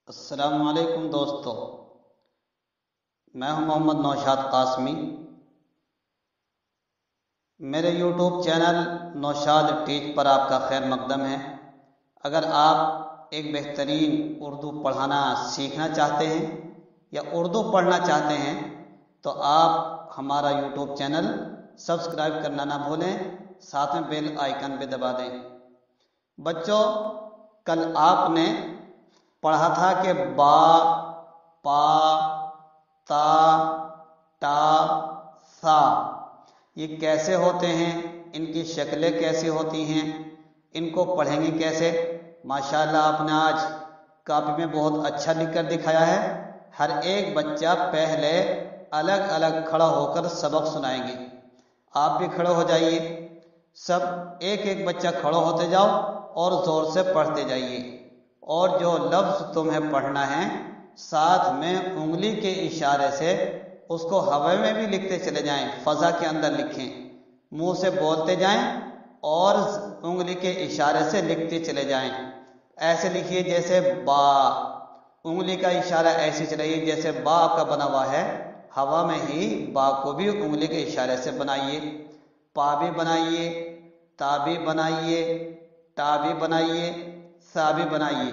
السلام علیکم دوستو، میں ہوں محمد نوشاد قاسمی۔ میرے یوٹیوب چینل نوشاد ٹیچ پر آپ کا خیر مقدم ہے۔ اگر آپ ایک بہترین اردو پڑھانا سیکھنا چاہتے ہیں یا اردو پڑھنا چاہتے ہیں تو آپ ہمارا یوٹیوب چینل سبسکرائب کرنا نہ بھولیں، ساتھ میں بیل آئیکن پہ دبا دیں۔ بچوں، کل آپ نے پڑھا تھا کہ با، پا، تا، ٹا، سا یہ کیسے ہوتے ہیں، ان کی شکلیں کیسی ہوتی ہیں، ان کو پڑھیں گے کیسے۔ ماشاءاللہ آپ نے آج کاپی میں بہت اچھا لکھ کر دکھایا ہے۔ ہر ایک بچہ پہلے الگ الگ کھڑا ہو کر سبق سنائیں گے۔ آپ بھی کھڑے ہو جائیے، سب ایک ایک بچہ کھڑے ہوتے جاؤ اور زور سے پڑھتے جائیے، اور جو لفظ تمہیں پڑھنا ہے ساتھ میں انگلی کے اشارے سے اس کو ہوا میں بھی لکھتے چلے جائیں، فضا کے اندر لکھیں، منہ سے بولتے جائیں اور انگلی کے اشارے سے لکھتے چلے جائیں۔ ایسے لکھیے جیسے با، انگلی کا اشارہ ایسے چلائیے جیسے با آپ کا بنا ہوا ہے، ہوا میں ہی با کو بھی انگلی کے اشارے سے بنائیے۔ پا بھی بنائیے، تا بھی بنائیے، ٹا بھی بنائیے، سا بھی بنائیے۔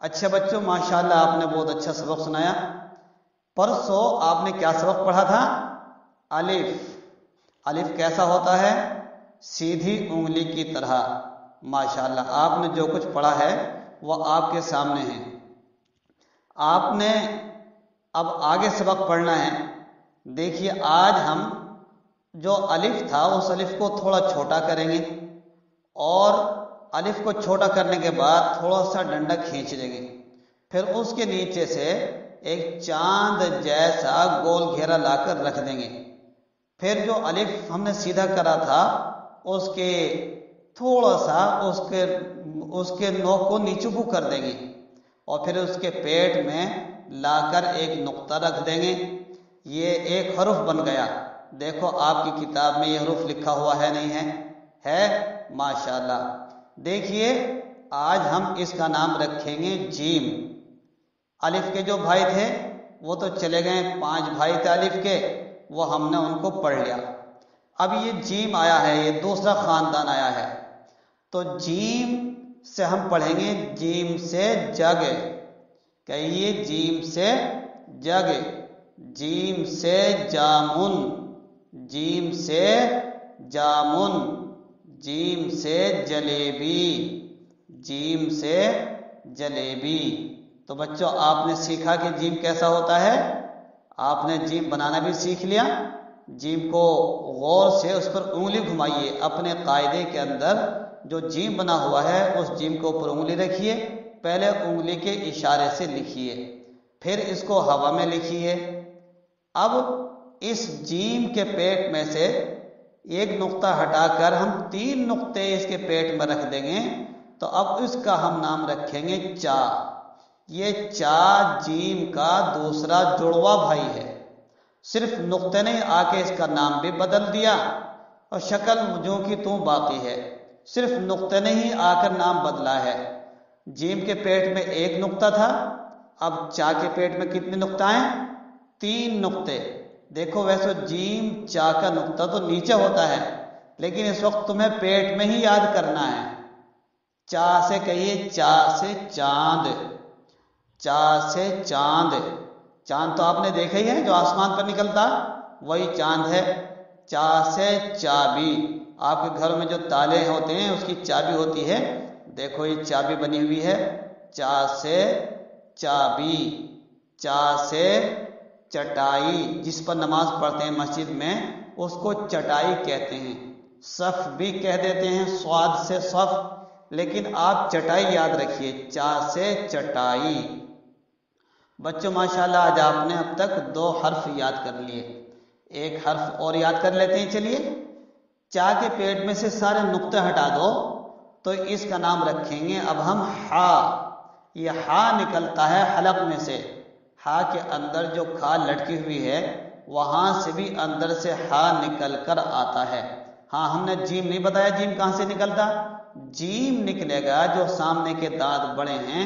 اچھا بچوں، ماشاءاللہ آپ نے بہت اچھا سبق سنایا۔ پرسوں آپ نے کیا سبق پڑھا تھا؟ الف۔ الف کیسا ہوتا ہے؟ سیدھی انگلی کی طرح۔ ماشاءاللہ آپ نے جو کچھ پڑھا ہے وہ آپ کے سامنے ہے۔ آپ نے اب آگے سبق پڑھنا ہے۔ دیکھیے، آج ہم جو الف تھا اس الف کو تھوڑا چھوٹا کریں گے، اور الف کو چھوٹا کرنے کے بعد تھوڑا سا ڈنڈا کھینچ لیں گے، پھر اس کے نیچے سے ایک چاند جیسا گول گھیرا لا کر رکھ دیں گے۔ پھر جو الف ہم نے سیدھا کرا تھا اس کے تھوڑا سا اس کے نوک کو نیچے کو کر دیں گے، اور پھر اس کے پیٹ میں لا کر ایک نقطہ رکھ دیں گے۔ یہ ایک حرف بن گیا۔ دیکھو آپ کی کتاب میں یہ حرف لکھا ہوا ہے نہیں ہے؟ ہے، ماشاءاللہ۔ دیکھیے، آج ہم اس کا نام رکھیں گے جیم۔ الف کے جو بھائی تھے وہ تو چلے گئے، 5 بھائی تھے الف کے، وہ ہم نے ان کو پڑھ لیا۔ اب یہ جیم آیا ہے، یہ دوسرا خاندان آیا ہے، تو جیم سے ہم پڑھیں گے جیم سے جگ۔ کہیے جیم سے جگ، جیم سے جامن، جیم سے جامن، جیم سے جلیبی، جیم سے جلیبی۔ تو بچوں، آپ نے سیکھا کہ جیم کیسا ہوتا ہے، آپ نے جیم بنانا بھی سیکھ لیا۔ جیم کو غور سے اس پر انگلی گھمائیے، اپنے قاعدے کے اندر جو جیم بنا ہوا ہے اس جیم کے اوپر انگلی رکھیے، پہلے انگلی کے اشارے سے لکھیے، پھر اس کو ہوا میں لکھیے۔ اب اس جیم کے پیٹ میں سے ایک نقطہ ہٹا کر ہم 3 نقطے اس کے پیٹ میں رکھ دیں گے، تو اب اس کا ہم نام رکھیں گے چا۔ یہ چا جیم کا دوسرا جڑواں بھائی ہے۔ صرف نقطے نے آ کے اس کا نام بھی بدل دیا، اور شکل جو کی توں باقی ہے، صرف نقطے نے ہی آ کر نام بدلا ہے۔ جیم کے پیٹ میں ایک نقطہ تھا، اب چا کے پیٹ میں کتنے نقطہ ہیں؟ 3 نقطے۔ دیکھو ویسے جیم چا کا نقطہ تو نیچے ہوتا ہے، لیکن اس وقت تمہیں پیٹ میں ہی یاد کرنا ہے۔ چا سے کہیے چا سے چاند، چا سے چاند۔ چاند تو آپ نے دیکھا ہی ہے، جو آسمان پر نکلتا وہی چاند ہے۔ چا سے چابی، آپ کے گھر میں جو تالے ہوتے ہیں اس کی چابی ہوتی ہے، دیکھو یہ چابی بنی ہوئی ہے۔ چا سے چابی، چا سے چٹائی، جس پر نماز پڑھتے ہیں مسجد میں اس کو چٹائی کہتے ہیں۔ صف بھی کہہ دیتے ہیں، صاد سے صف، لیکن آپ چٹائی یاد رکھیے، چا سے چٹائی۔ بچوں ماشاءاللہ آج آپ نے اب تک 2 حرف یاد کر لیے، ایک حرف اور یاد کر لیتے ہیں۔ چلیے، چا کے پیٹ میں سے سارے نقطے ہٹا دو تو اس کا نام رکھیں گے اب ہم ہا۔ یہ ہا نکلتا ہے حلق میں سے، ہا کے اندر جو کھال لٹکی ہوئی ہے وہاں سے بھی اندر سے ہا نکل کر آتا ہے۔ ہاں، ہم نے جیم نہیں بتایا جیم کہاں سے نکلتا۔ جیم نکلے گا جو سامنے کے دانت بڑے ہیں